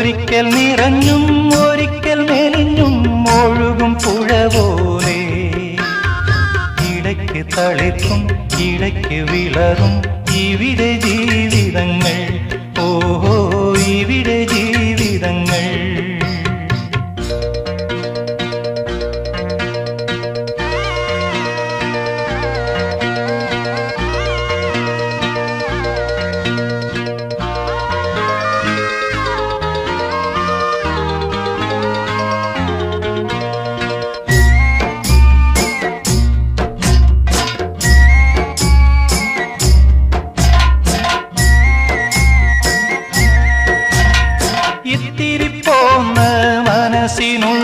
ഒരിക്കൽ നിറഞ്ഞും ഒരിക്കൽ മെലിഞ്ഞും ഒഴുകും പുഴ പോലെ ഇടയ്ക്ക് തളിർക്കും ഇടയ്ക്ക് വിളറും ഇവിടെ ജീവിതങ്ങൾ. ഓഹോ ഇവിടെ ജീവിതങ്ങൾ. ഇത്തിരി പോന്ന മനസ്സിനുള്ളിൽ